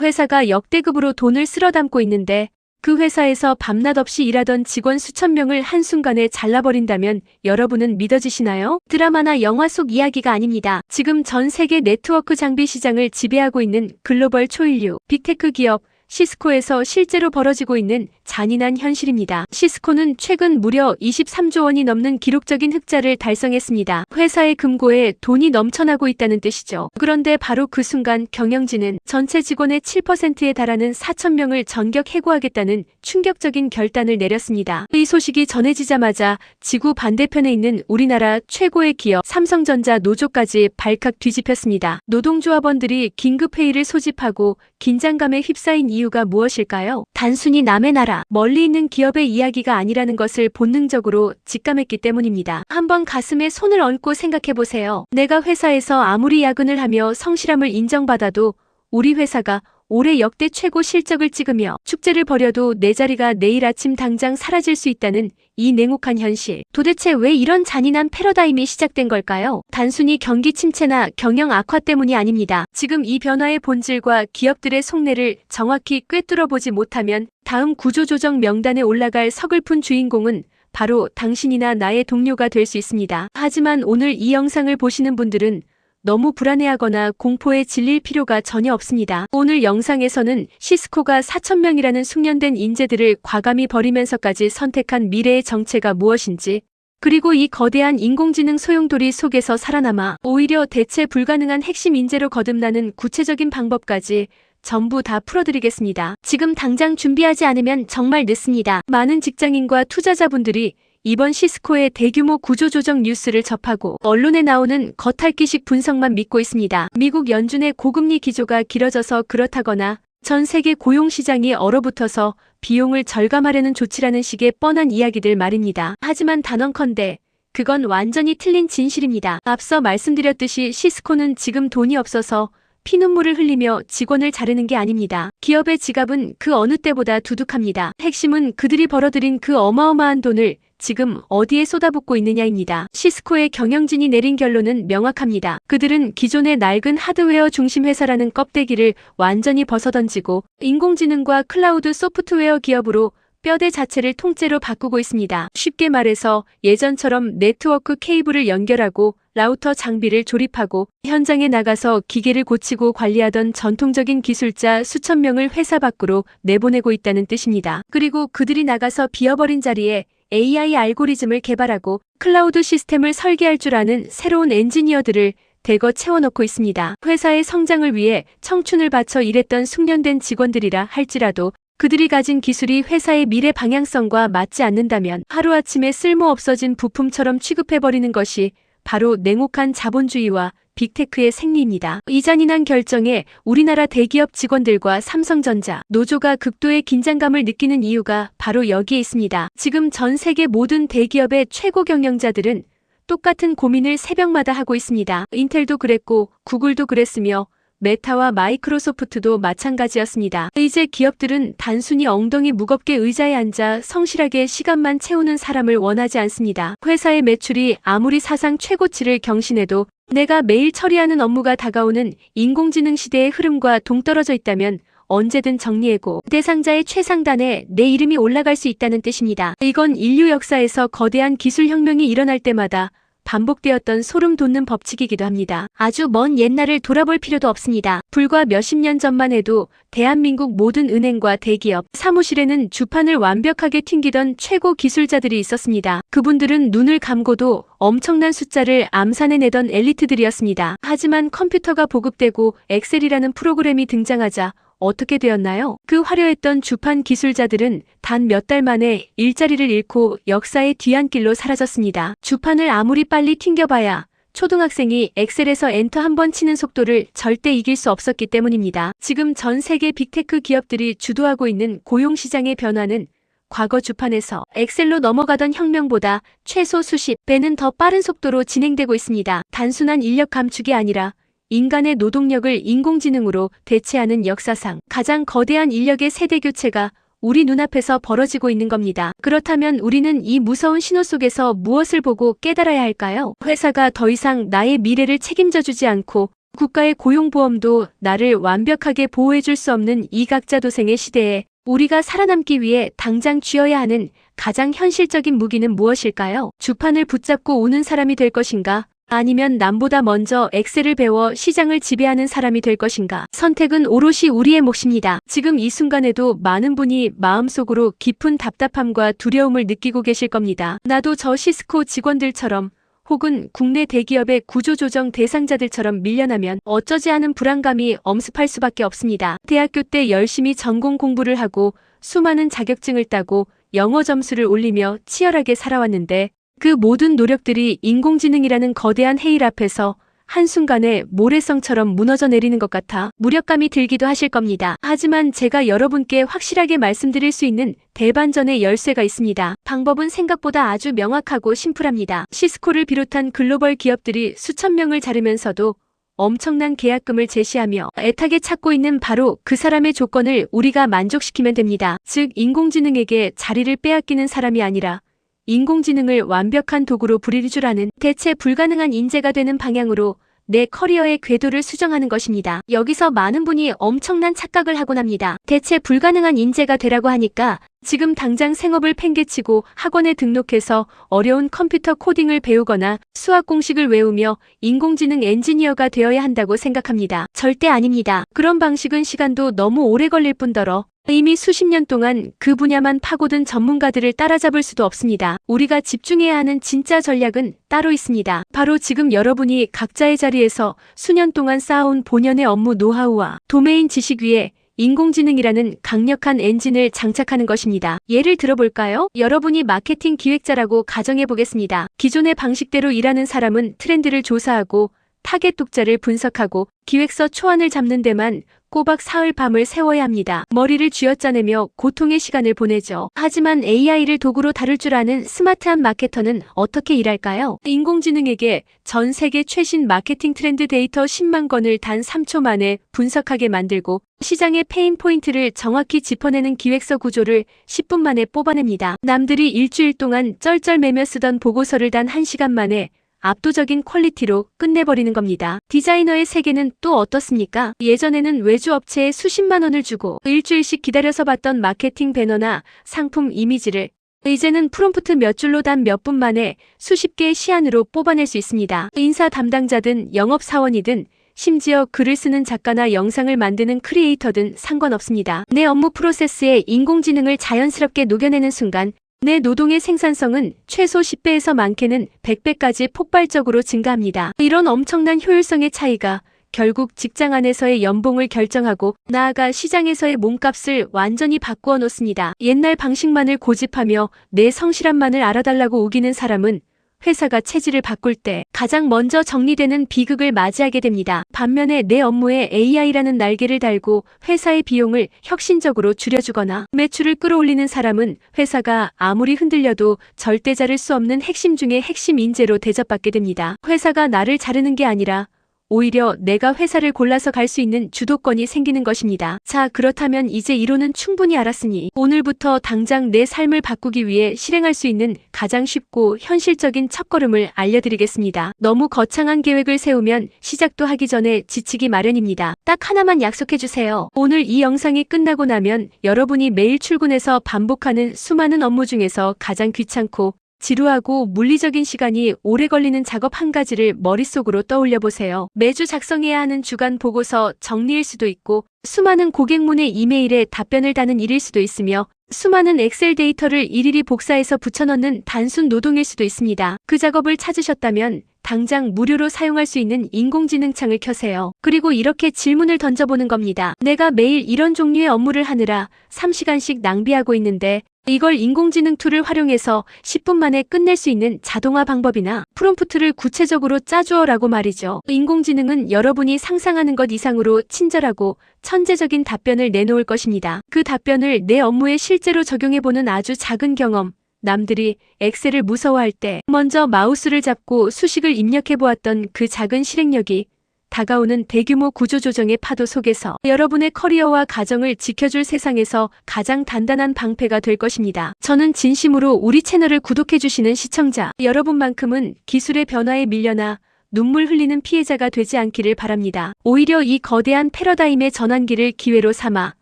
회사가 역대급으로 돈을 쓸어 담고 있는데 그 회사에서 밤낮 없이 일하던 직원 수천 명을 한순간에 잘라버린다면 여러분은 믿어지시나요? 드라마나 영화 속 이야기가 아닙니다. 지금 전 세계 네트워크 장비 시장을 지배하고 있는 글로벌 초일류 빅테크 기업 시스코에서 실제로 벌어지고 있는 잔인한 현실입니다. 시스코는 최근 무려 23조 원이 넘는 기록적인 흑자를 달성했습니다. 회사의 금고에 돈이 넘쳐나고 있다는 뜻이죠. 그런데 바로 그 순간 경영진은 전체 직원의 7%에 달하는 4,000명을 전격 해고하겠다는 충격적인 결단을 내렸습니다. 이 소식이 전해지자마자 지구 반대편에 있는 우리나라 최고의 기업 삼성전자 노조까지 발칵 뒤집혔습니다. 노동조합원들이 긴급회의를 소집하고 긴장감에 휩싸인 이유가 무엇일까요? 단순히 남의 나라, 멀리 있는 기업의 이야기가 아니라는 것을 본능적으로 직감했기 때문입니다. 한번 가슴에 손을 얹고 생각해보세요. 내가 회사에서 아무리 야근을 하며 성실함을 인정받아도 우리 회사가 올해 역대 최고 실적을 찍으며 축제를 벌여도 내 자리가 내일 아침 당장 사라질 수 있다는 이 냉혹한 현실. 도대체 왜 이런 잔인한 패러다임이 시작된 걸까요? 단순히 경기 침체나 경영 악화 때문이 아닙니다. 지금 이 변화의 본질과 기업들의 속내를 정확히 꿰뚫어 보지 못하면 다음 구조조정 명단에 올라갈 서글픈 주인공은 바로 당신이나 나의 동료가 될 수 있습니다. 하지만 오늘 이 영상을 보시는 분들은 너무 불안해하거나 공포에 질릴 필요가 전혀 없습니다. 오늘 영상에서는 시스코가 4,000명이라는 숙련된 인재들을 과감히 버리면서까지 선택한 미래의 정체가 무엇인지, 그리고 이 거대한 인공지능 소용돌이 속에서 살아남아 오히려 대체 불가능한 핵심 인재로 거듭나는 구체적인 방법까지 전부 다 풀어드리겠습니다. 지금 당장 준비하지 않으면 정말 늦습니다. 많은 직장인과 투자자분들이 이번 시스코의 대규모 구조조정 뉴스를 접하고 언론에 나오는 겉핥기식 분석만 믿고 있습니다. 미국 연준의 고금리 기조가 길어져서 그렇다거나 전 세계 고용시장이 얼어붙어서 비용을 절감하려는 조치라는 식의 뻔한 이야기들 말입니다. 하지만 단언컨대 그건 완전히 틀린 진실입니다. 앞서 말씀드렸듯이 시스코는 지금 돈이 없어서 피눈물을 흘리며 직원을 자르는 게 아닙니다. 기업의 지갑은 그 어느 때보다 두둑합니다. 핵심은 그들이 벌어들인 그 어마어마한 돈을 지금 어디에 쏟아붓고 있느냐입니다. 시스코의 경영진이 내린 결론은 명확합니다. 그들은 기존의 낡은 하드웨어 중심 회사라는 껍데기를 완전히 벗어던지고 인공지능과 클라우드 소프트웨어 기업으로 뼈대 자체를 통째로 바꾸고 있습니다. 쉽게 말해서 예전처럼 네트워크 케이블을 연결하고 라우터 장비를 조립하고 현장에 나가서 기계를 고치고 관리하던 전통적인 기술자 수천 명을 회사 밖으로 내보내고 있다는 뜻입니다. 그리고 그들이 나가서 비어버린 자리에 AI 알고리즘을 개발하고 클라우드 시스템을 설계할 줄 아는 새로운 엔지니어들을 대거 채워넣고 있습니다. 회사의 성장을 위해 청춘을 바쳐 일했던 숙련된 직원들이라 할지라도 그들이 가진 기술이 회사의 미래 방향성과 맞지 않는다면 하루아침에 쓸모 없어진 부품처럼 취급해버리는 것이 바로 냉혹한 자본주의와 빅테크의 생리입니다. 이 잔인한 결정에 우리나라 대기업 직원들과 삼성전자, 노조가 극도의 긴장감을 느끼는 이유가 바로 여기에 있습니다. 지금 전 세계 모든 대기업의 최고 경영자들은 똑같은 고민을 새벽마다 하고 있습니다. 인텔도 그랬고 구글도 그랬으며 메타와 마이크로소프트도 마찬가지였습니다. 이제 기업들은 단순히 엉덩이 무겁게 의자에 앉아 성실하게 시간만 채우는 사람을 원하지 않습니다. 회사의 매출이 아무리 사상 최고치를 경신해도 내가 매일 처리하는 업무가 다가오는 인공지능 시대의 흐름과 동떨어져 있다면 언제든 정리해고 대상자의 최상단에 내 이름이 올라갈 수 있다는 뜻입니다. 이건 인류 역사에서 거대한 기술 혁명이 일어날 때마다 반복되었던 소름 돋는 법칙이기도 합니다. 아주 먼 옛날을 돌아볼 필요도 없습니다. 불과 몇십 년 전만 해도 대한민국 모든 은행과 대기업, 사무실에는 주판을 완벽하게 튕기던 최고 기술자들이 있었습니다. 그분들은 눈을 감고도 엄청난 숫자를 암산해내던 엘리트들이었습니다. 하지만 컴퓨터가 보급되고 엑셀이라는 프로그램이 등장하자 어떻게 되었나요? 그 화려했던 주판 기술자들은 단 몇 달 만에 일자리를 잃고 역사의 뒤안길로 사라졌습니다. 주판을 아무리 빨리 튕겨봐야 초등학생이 엑셀에서 엔터 한 번 치는 속도를 절대 이길 수 없었기 때문입니다. 지금 전 세계 빅테크 기업들이 주도하고 있는 고용시장의 변화는 과거 주판에서 엑셀로 넘어가던 혁명보다 최소 수십 배는 더 빠른 속도로 진행되고 있습니다. 단순한 인력 감축이 아니라 인간의 노동력을 인공지능으로 대체하는 역사상 가장 거대한 인력의 세대 교체가 우리 눈앞에서 벌어지고 있는 겁니다. 그렇다면 우리는 이 무서운 신호 속에서 무엇을 보고 깨달아야 할까요? 회사가 더 이상 나의 미래를 책임져 주지 않고 국가의 고용보험도 나를 완벽하게 보호해줄 수 없는 이각자도생의 시대에 우리가 살아남기 위해 당장 쥐어야 하는 가장 현실적인 무기는 무엇일까요? 주판을 붙잡고 오는 사람이 될 것인가? 아니면 남보다 먼저 엑셀을 배워 시장을 지배하는 사람이 될 것인가? 선택은 오롯이 우리의 몫입니다. 지금 이 순간에도 많은 분이 마음속으로 깊은 답답함과 두려움을 느끼고 계실 겁니다. 나도 저 시스코 직원들처럼 혹은 국내 대기업의 구조조정 대상자들처럼 밀려나면 어쩌지 하는 불안감이 엄습할 수밖에 없습니다. 대학교 때 열심히 전공 공부를 하고 수많은 자격증을 따고 영어 점수를 올리며 치열하게 살아왔는데 그 모든 노력들이 인공지능이라는 거대한 해일 앞에서 한순간에 모래성처럼 무너져 내리는 것 같아 무력감이 들기도 하실 겁니다. 하지만 제가 여러분께 확실하게 말씀드릴 수 있는 대반전의 열쇠가 있습니다. 방법은 생각보다 아주 명확하고 심플합니다. 시스코를 비롯한 글로벌 기업들이 수천 명을 자르면서도 엄청난 계약금을 제시하며 애타게 찾고 있는 바로 그 사람의 조건을 우리가 만족시키면 됩니다. 즉, 인공지능에게 자리를 빼앗기는 사람이 아니라 인공지능을 완벽한 도구로 부릴 줄 아는 대체 불가능한 인재가 되는 방향으로 내 커리어의 궤도를 수정하는 것입니다. 여기서 많은 분이 엄청난 착각을 하곤 합니다. 대체 불가능한 인재가 되라고 하니까 지금 당장 생업을 팽개치고 학원에 등록해서 어려운 컴퓨터 코딩을 배우거나 수학 공식을 외우며 인공지능 엔지니어가 되어야 한다고 생각합니다. 절대 아닙니다. 그런 방식은 시간도 너무 오래 걸릴 뿐더러 이미 수십 년 동안 그 분야만 파고든 전문가들을 따라잡을 수도 없습니다. 우리가 집중해야 하는 진짜 전략은 따로 있습니다. 바로 지금 여러분이 각자의 자리에서 수년 동안 쌓아온 본연의 업무 노하우와 도메인 지식 위에 인공지능이라는 강력한 엔진을 장착하는 것입니다. 예를 들어볼까요? 여러분이 마케팅 기획자라고 가정해 보겠습니다. 기존의 방식대로 일하는 사람은 트렌드를 조사하고 타겟 독자를 분석하고 기획서 초안을 잡는 데만 꼬박 사흘 밤을 세워야 합니다. 머리를 쥐어짜내며 고통의 시간을 보내죠. 하지만 AI를 도구로 다룰 줄 아는 스마트한 마케터는 어떻게 일할까요? 인공지능에게 전 세계 최신 마케팅 트렌드 데이터 10만 건을 단 3초 만에 분석하게 만들고 시장의 페인 포인트를 정확히 짚어내는 기획서 구조를 10분 만에 뽑아냅니다. 남들이 일주일 동안 쩔쩔매며 쓰던 보고서를 단 1시간 만에 압도적인 퀄리티로 끝내버리는 겁니다. 디자이너의 세계는 또 어떻습니까? 예전에는 외주 업체에 수십만 원을 주고 일주일씩 기다려서 봤던 마케팅 배너나 상품 이미지를 이제는 프롬프트 몇 줄로 단 몇 분 만에 수십 개의 시안으로 뽑아낼 수 있습니다. 인사 담당자든 영업사원이든 심지어 글을 쓰는 작가나 영상을 만드는 크리에이터든 상관없습니다. 내 업무 프로세스에 인공지능을 자연스럽게 녹여내는 순간 내 노동의 생산성은 최소 10배에서 많게는 100배까지 폭발적으로 증가합니다. 이런 엄청난 효율성의 차이가 결국 직장 안에서의 연봉을 결정하고 나아가 시장에서의 몸값을 완전히 바꾸어 놓습니다. 옛날 방식만을 고집하며 내 성실함만을 알아달라고 우기는 사람은 회사가 체질을 바꿀 때 가장 먼저 정리되는 비극을 맞이하게 됩니다. 반면에 내 업무에 AI라는 날개를 달고 회사의 비용을 혁신적으로 줄여주거나 매출을 끌어올리는 사람은 회사가 아무리 흔들려도 절대 자를 수 없는 핵심 중의 핵심 인재로 대접받게 됩니다. 회사가 나를 자르는 게 아니라 오히려 내가 회사를 골라서 갈 수 있는 주도권이 생기는 것입니다. 자, 그렇다면 이제 이론은 충분히 알았으니 오늘부터 당장 내 삶을 바꾸기 위해 실행할 수 있는 가장 쉽고 현실적인 첫걸음을 알려드리겠습니다. 너무 거창한 계획을 세우면 시작도 하기 전에 지치기 마련입니다. 딱 하나만 약속해주세요. 오늘 이 영상이 끝나고 나면 여러분이 매일 출근해서 반복하는 수많은 업무 중에서 가장 귀찮고 지루하고 물리적인 시간이 오래 걸리는 작업 한 가지를 머릿속으로 떠올려 보세요. 매주 작성해야 하는 주간 보고서 정리일 수도 있고 수많은 고객문의 이메일에 답변을 다는 일일 수도 있으며 수많은 엑셀 데이터를 일일이 복사해서 붙여넣는 단순 노동일 수도 있습니다. 그 작업을 찾으셨다면 당장 무료로 사용할 수 있는 인공지능 창을 켜세요. 그리고 이렇게 질문을 던져보는 겁니다. 내가 매일 이런 종류의 업무를 하느라 3시간씩 낭비하고 있는데 이걸 인공지능 툴을 활용해서 10분 만에 끝낼 수 있는 자동화 방법이나 프롬프트를 구체적으로 짜주어라고 말이죠. 인공지능은 여러분이 상상하는 것 이상으로 친절하고 천재적인 답변을 내놓을 것입니다. 그 답변을 내 업무에 실제로 적용해보는 아주 작은 경험, 남들이 엑셀을 무서워할 때 먼저 마우스를 잡고 수식을 입력해보았던 그 작은 실행력이 다가오는 대규모 구조조정의 파도 속에서 여러분의 커리어와 가정을 지켜줄 세상에서 가장 단단한 방패가 될 것입니다. 저는 진심으로 우리 채널을 구독해주시는 시청자 여러분만큼은 기술의 변화에 밀려나 눈물 흘리는 피해자가 되지 않기를 바랍니다. 오히려 이 거대한 패러다임의 전환기를 기회로 삼아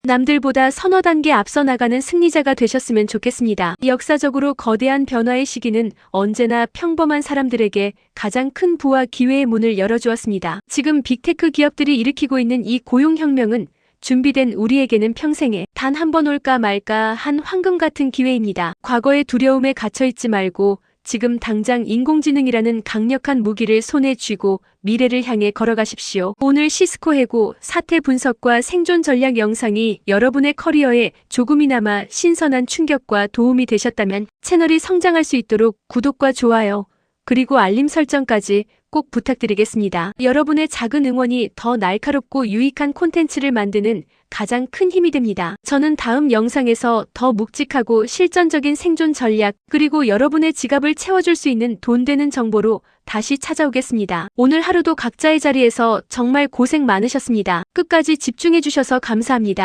남들보다 서너 단계 앞서 나가는 승리자가 되셨으면 좋겠습니다. 역사적으로 거대한 변화의 시기는 언제나 평범한 사람들에게 가장 큰 부와 기회의 문을 열어주었습니다. 지금 빅테크 기업들이 일으키고 있는 이 고용혁명은 준비된 우리에게는 평생에 단 한 번 올까 말까 한 황금 같은 기회입니다. 과거의 두려움에 갇혀있지 말고 지금 당장 인공지능이라는 강력한 무기를 손에 쥐고 미래를 향해 걸어가십시오. 오늘 시스코 해고 사태 분석과 생존 전략 영상이 여러분의 커리어에 조금이나마 신선한 충격과 도움이 되셨다면 채널이 성장할 수 있도록 구독과 좋아요, 그리고 알림 설정까지 꼭 부탁드리겠습니다. 여러분의 작은 응원이 더 날카롭고 유익한 콘텐츠를 만드는 가장 큰 힘이 됩니다. 저는 다음 영상에서 더 묵직하고 실전적인 생존 전략, 그리고 여러분의 지갑을 채워줄 수 있는 돈 되는 정보로 다시 찾아오겠습니다. 오늘 하루도 각자의 자리에서 정말 고생 많으셨습니다. 끝까지 집중해주셔서 감사합니다.